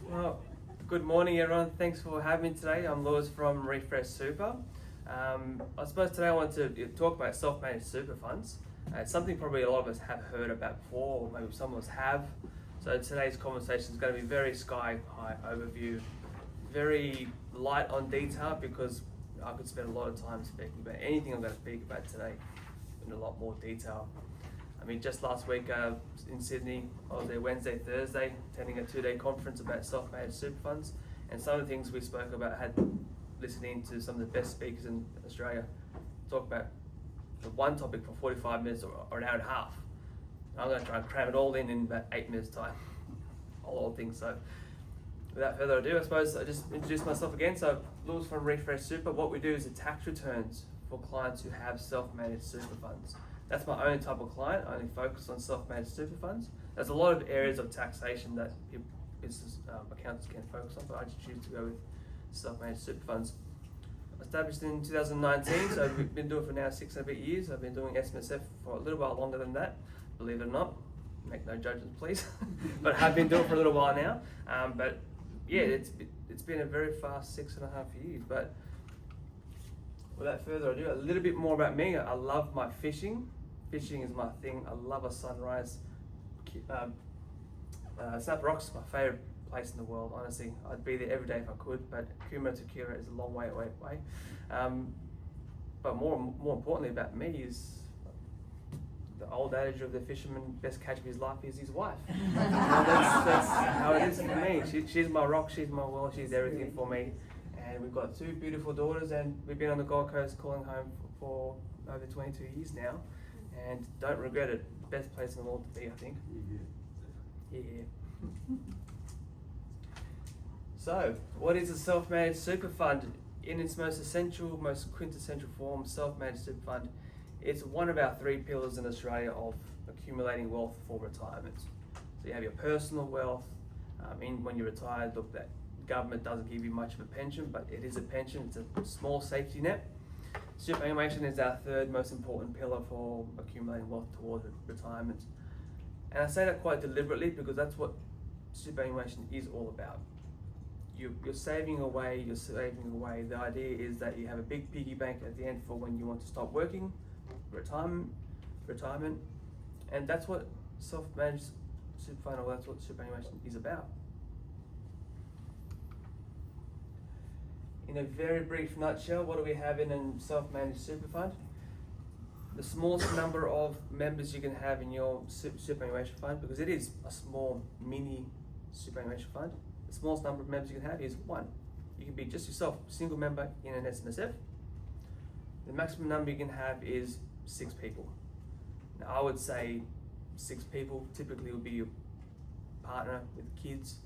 Well, good morning, everyone. Thanks for having me today. I'm Lewis from Refresh Super. I suppose today I want to talk about self-managed super funds. It's something probably a lot of us have heard about before, or maybe some of us have. So today's conversation is going to be very sky-high overview, very light on detail, because I could spend a lot of time speaking about anything I'm going to speak about today in a lot more detail. I mean, just last week in Sydney, I was there Wednesday, Thursday, attending a 2-day conference about self-managed super funds, and some of the things we spoke about had listening to some of the best speakers in Australia talk about the one topic for 45 minutes or an hour and a half. And I'm going to try and cram it all in about 8 minutes time, all things. So without further ado, I suppose I just introduce myself again. So Lewis from Refresh Super. What we do is the tax returns for clients who have self-managed super funds. That's my only type of client. I only focus on self-managed super funds. There's a lot of areas of taxation that business accountants can focus on, but I just choose to go with self-managed super funds. Established in 2019, so we've been doing it for now 6 and a bit years. I've been doing SMSF for a little while longer than that, believe it or not. Make no judgments, please. But I have been doing it for a little while now. But yeah, it's been a very fast 6.5 years. But without further ado, a little bit more about me. I love my fishing. Fishing is my thing. I love a sunrise. Snapper Rocks is my favourite place in the world, honestly. I'd be there every day if I could, but Kuma to Kira is a long way away. But more importantly about me is the old adage of the fisherman, best catch of his life is his wife. That's how it is for me. She's my rock, she's my world, she's everything for me. And we've got 2 beautiful daughters, and we've been on the Gold Coast calling home for over 22 years now, and don't regret it. Best place in the world to be, I think. Yeah. So, what is a self-managed super fund? In its most essential, most quintessential form, self-managed super fund, it's one of our 3 pillars in Australia of accumulating wealth for retirement. So you have your personal wealth. When you're retired, look, that government doesn't give you much of a pension, but it is a pension. It's a small safety net. Superannuation is our 3rd most important pillar for accumulating wealth towards retirement. And I say that quite deliberately because that's what superannuation is all about. You're saving away, The idea is that you have a big piggy bank at the end for when you want to stop working, retirement, and that's what self-managed super fund, or that's what superannuation is about. In a very brief nutshell, what do we have in a self-managed super fund? The smallest number of members you can have in your superannuation fund, because it is a small mini superannuation fund, the smallest number of members you can have is 1. You can be just yourself, single member in an SMSF. The maximum number you can have is 6 people. Now I would say 6 people typically would be your partner with kids.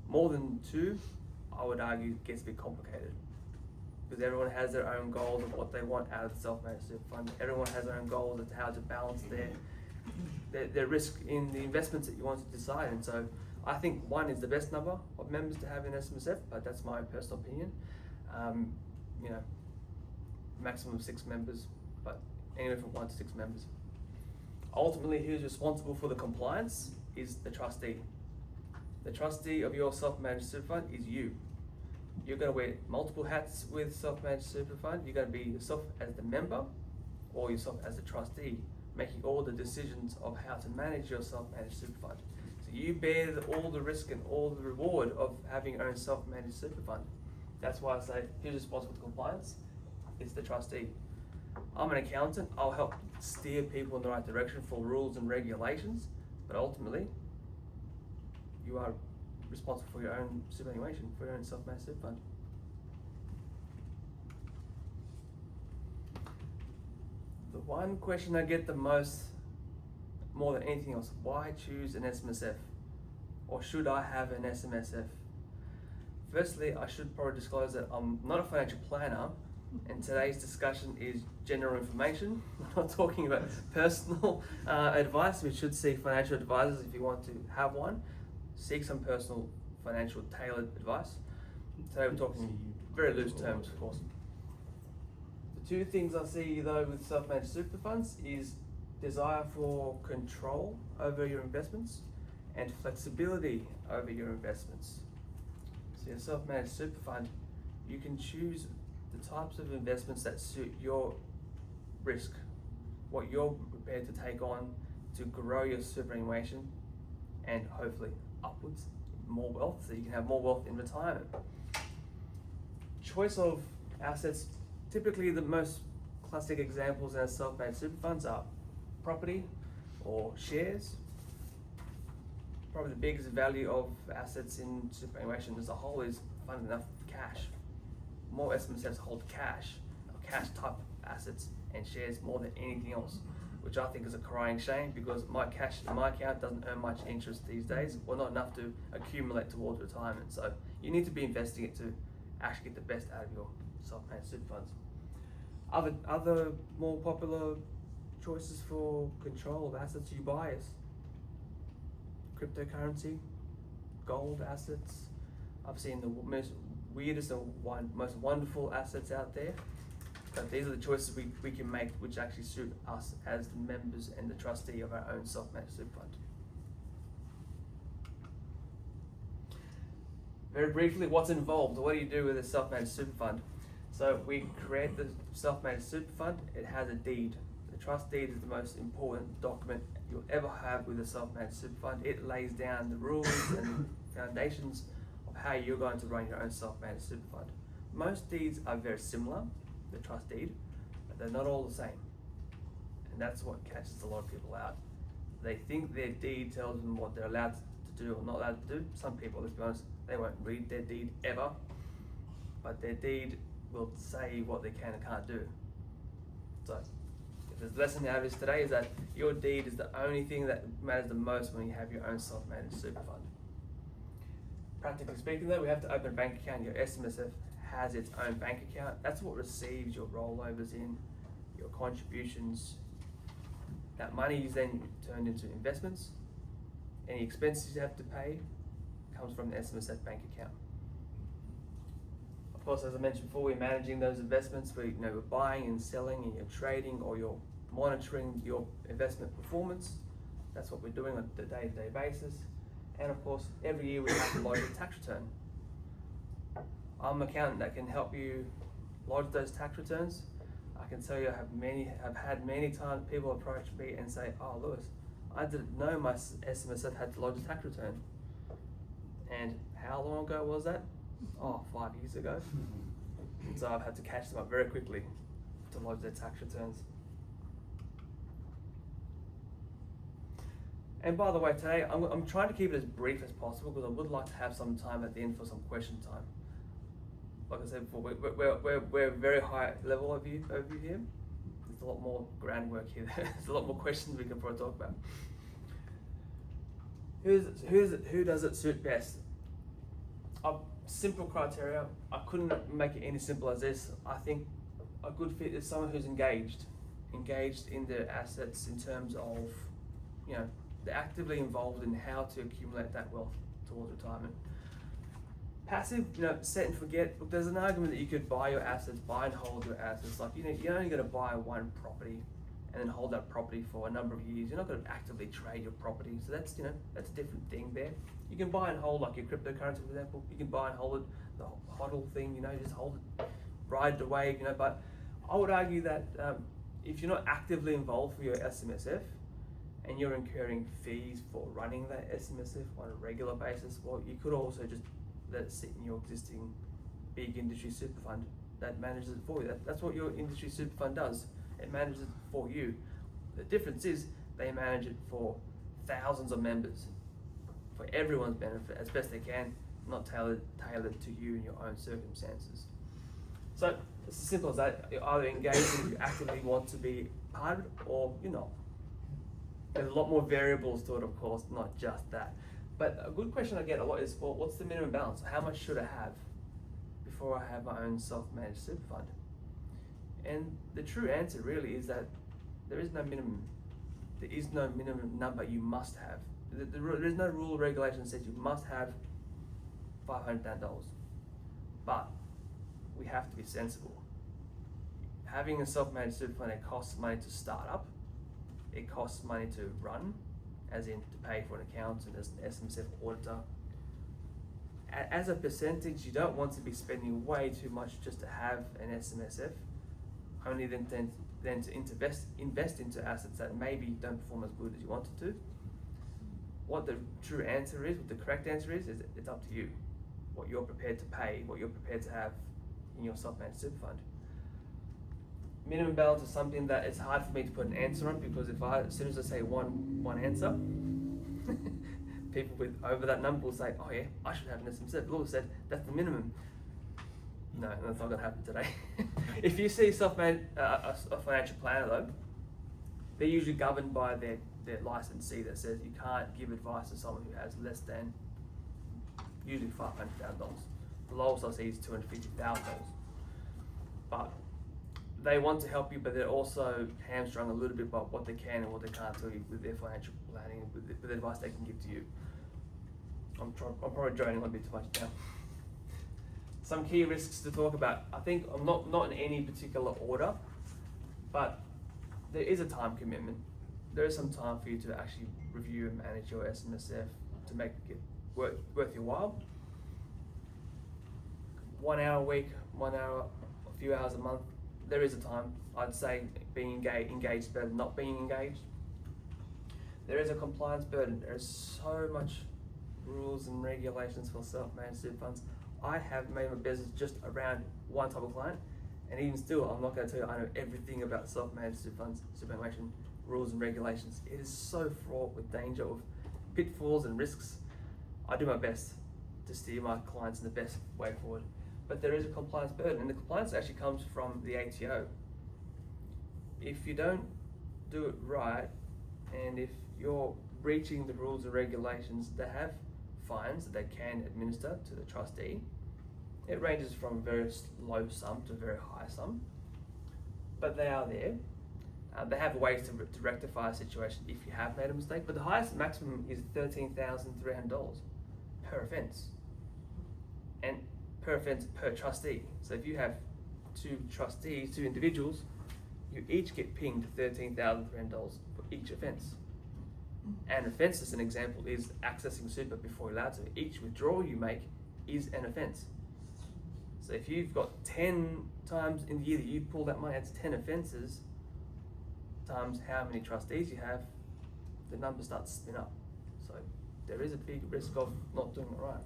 More than 2, I would argue, gets a bit complicated, because everyone has their own goals of what they want out of the self-managed super fund. Everyone has their own goals as to how to balance their risk in the investments that you want to decide. And so I think 1 is the best number of members to have in SMSF, but that's my personal opinion. Maximum of 6 members, but anywhere from 1 to 6 members. Ultimately, who's responsible for the compliance is the trustee. The trustee of your self-managed super fund is you. You're going to wear multiple hats with self-managed super fund. You're going to be yourself as the member or yourself as the trustee, making all the decisions of how to manage your self-managed super fund. So you bear all the risk and all the reward of having your own self-managed super fund. That's why I say, who's responsible for compliance? It's the trustee. I'm an accountant. I'll help steer people in the right direction for rules and regulations, but ultimately, you are responsible for your own superannuation, for your own self-managed super fund. The one question I get the most, more than anything else, why choose an SMSF? Or should I have an SMSF? Firstly, I should probably disclose that I'm not a financial planner, and today's discussion is general information. We're not talking about personal advice. We should see financial advisors if you want to have one. Seek some personal financial tailored advice. Today we're talking very loose terms, of course. The 2 things I see though with self-managed super funds is desire for control over your investments and flexibility over your investments. So your self-managed super fund, you can choose the types of investments that suit your risk, what you're prepared to take on to grow your superannuation and hopefully upwards, more wealth, so you can have more wealth in retirement. Choice of assets, typically the most classic examples in our self-managed super funds are property or shares. Probably the biggest value of assets in superannuation as a whole is fund enough cash. More SMSFs hold cash, or cash type assets and shares more than anything else, which I think is a crying shame because my cash in my account doesn't earn much interest these days, or not enough to accumulate towards retirement. So you need to be investing it to actually get the best out of your self-managed super funds. Other more popular choices for control of assets you buy is cryptocurrency, gold assets. I've seen the most weirdest and most wonderful assets out there. But these are the choices we can make which actually suit us as the members and the trustee of our own self-managed super fund. Very briefly, what's involved? What do you do with a self-managed super fund? So we create the self-managed super fund. It has a deed. The trust deed is the most important document you'll ever have with a self-managed super fund. It lays down the rules and foundations of how you're going to run your own self-managed super fund. Most deeds are very similar, the trust deed, but they're not all the same. And that's what catches a lot of people out. They think their deed tells them what they're allowed to do or not allowed to do. Some people, let's be honest, they won't read their deed ever, but their deed will say what they can and can't do. So, the lesson out of this today is that your deed is the only thing that matters the most when you have your own self-managed super fund. Practically speaking though, we have to open a bank account. Your SMSF has its own bank account. That's what receives your rollovers in, your contributions. That money is then turned into investments. Any expenses you have to pay comes from the SMSF bank account. Of course, as I mentioned before, we're managing those investments. We're buying and selling, and you're trading, or you're monitoring your investment performance. That's what we're doing on a day-to-day basis. And of course, every year we have to lodge a tax return. I'm an accountant that can help you lodge those tax returns. I can tell you I've had many times people approach me and say, "Oh, Lewis, I didn't know my SMSF had to lodge a tax return." And how long ago was that? 5 years ago. So I've had to catch them up very quickly to lodge their tax returns. And by the way, today I'm trying to keep it as brief as possible because I would like to have some time at the end for some question time. Like I said before, we're very high level over here. There's a lot more groundwork here. There's a lot more questions we can probably talk about. Who does it suit best? Simple criteria. I couldn't make it any simple as this. I think a good fit is someone who's engaged in their assets in terms of, they're actively involved in how to accumulate that wealth towards retirement. Passive, set and forget. Look, there's an argument that you could buy your assets, buy and hold your assets. Like, you're only going to buy one property and then hold that property for a number of years. You're not going to actively trade your property. So that's a different thing there. You can buy and hold, like your cryptocurrency, for example. You can buy and hold it, the HODL thing, just hold it, ride the wave, But I would argue that if you're not actively involved with your SMSF and you're incurring fees for running that SMSF on a regular basis, well, you could also just let it sit in your existing big industry super fund that manages it for you. That's what your industry super fund does. It manages it for you. The difference is they manage it for thousands of members, for everyone's benefit as best they can, not tailored to you and your own circumstances. So it's as simple as that. You're either engaged and you actively want to be part of it, or you're not. There's a lot more variables to it, of course, not just that. But a good question I get a lot is, well, what's the minimum balance? How much should I have before I have my own self-managed super fund? And the true answer really is that there is no minimum. There is no minimum number you must have. There is no rule or regulation that says you must have $500,000. But we have to be sensible. Having a self-managed super fund, it costs money to start up. It costs money to run as in to pay for an accountant, as an SMSF auditor. As a percentage, you don't want to be spending way too much just to have an SMSF, only then to invest into assets that maybe don't perform as good as you wanted to. What the true answer is, what the correct answer is it's up to you. What you're prepared to pay, what you're prepared to have in your self-managed super fund. Minimum balance is something that it's hard for me to put an answer on, because as soon as I say one answer, people with over that number will say, oh yeah, I should have an SMSF. Law said that's the minimum. No, that's not going to happen today. If you see a financial planner though, they're usually governed by their licensee that says you can't give advice to someone who has less than usually $500,000. The lowest I see is $250,000. But they want to help you, but they're also hamstrung a little bit by what they can and what they can't tell you with their financial planning, with the advice they can give to you. I'm probably droning on a bit too much now. Some key risks to talk about. I think I'm not in any particular order, but there is a time commitment. There is some time for you to actually review and manage your SMSF to make it worth your while. 1 hour a week, 1 hour, a few hours a month. There is a time. I'd say being engaged is better than not being engaged. There is a compliance burden. There is so much rules and regulations for self-managed super funds. I have made my business just around one type of client, and even still, I'm not going to tell you I know everything about self-managed super funds, superannuation rules and regulations. It is so fraught with danger of pitfalls and risks. I do my best to steer my clients in the best way forward, but there is a compliance burden, and the compliance actually comes from the ATO. If you don't do it right, and if you're breaching the rules and regulations, they have fines that they can administer to the trustee. It ranges from a very low sum to a very high sum, but they are there. They have ways to rectify a situation if you have made a mistake, but the highest maximum is $13,300 per offence, and per offence per trustee. So if you have two trustees, two individuals, you each get pinged $13,300 for each offence. An offence, as an example, is accessing super before you're allowed to. Each withdrawal you make is an offence. So if you've got 10 times in the year that you pull that money, that's 10 offences times how many trustees you have, the number starts to spin up. So there is a big risk of not doing it right.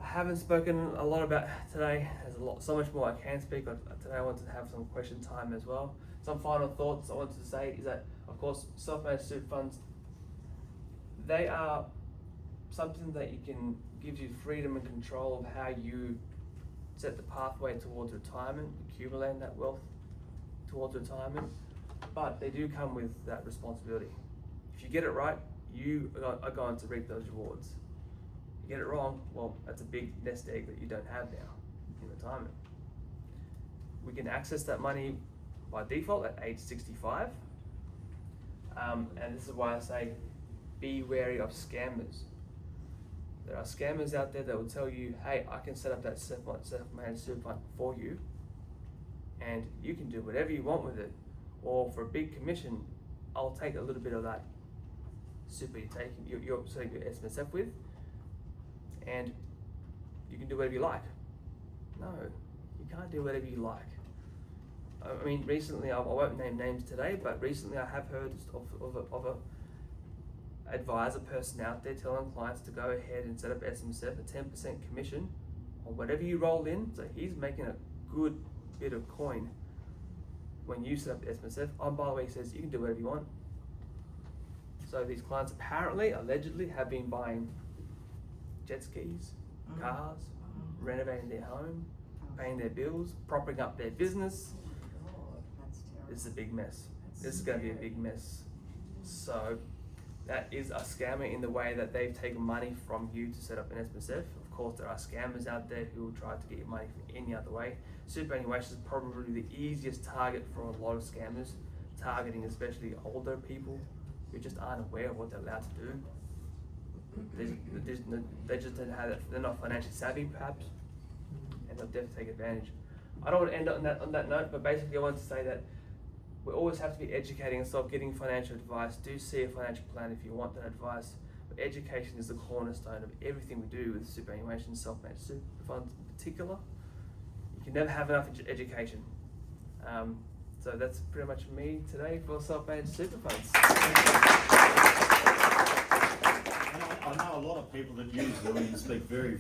I haven't spoken a lot about today. There's so much more I can speak on. Today I wanted to have some question time as well. Some final thoughts I wanted to say is that, of course, self-managed super funds, they are something that gives you freedom and control of how you set the pathway towards retirement, accumulating that wealth towards retirement, but they do come with that responsibility. If you get it right, you are going to reap those rewards. You get it wrong, well, that's a big nest egg that you don't have now in retirement. We can access that money by default at age 65, and this is why I say be wary of scammers. There are scammers out there that will tell you, hey, I can set up that self-managed super fund for you, and you can do whatever you want with it, or for a big commission, I'll take a little bit of that super you're taking, you're setting your SMSF with, and you can do whatever you like. No, you can't do whatever you like. I mean, recently, I won't name names today, but recently I have heard of a advisor person out there telling clients to go ahead and set up SMSF, a 10% commission on whatever you roll in. So he's making a good bit of coin when you set up SMSF. Oh, by the way, he says you can do whatever you want. So these clients apparently, allegedly, have been buying jet skis, cars, renovating their home, paying their bills, propping up their business. This is a big mess. This is going to be a big mess. So that is a scammer in the way that they've taken money from you to set up an SMSF. Of course, there are scammers out there who will try to get your money from any other way. Superannuation is probably the easiest target for a lot of scammers, targeting especially older people who just aren't aware of what they're allowed to do. They just don't have it. They're not financially savvy, perhaps, and they'll definitely take advantage. I don't want to end on that note, but basically I want to say that we always have to be educating ourselves, getting financial advice. Do see a financial plan if you want that advice. But education is the cornerstone of everything we do with superannuation, self-managed super funds in particular. You can never have enough education. So that's pretty much me today for self-managed super funds. I know a lot of people that use Louis speak very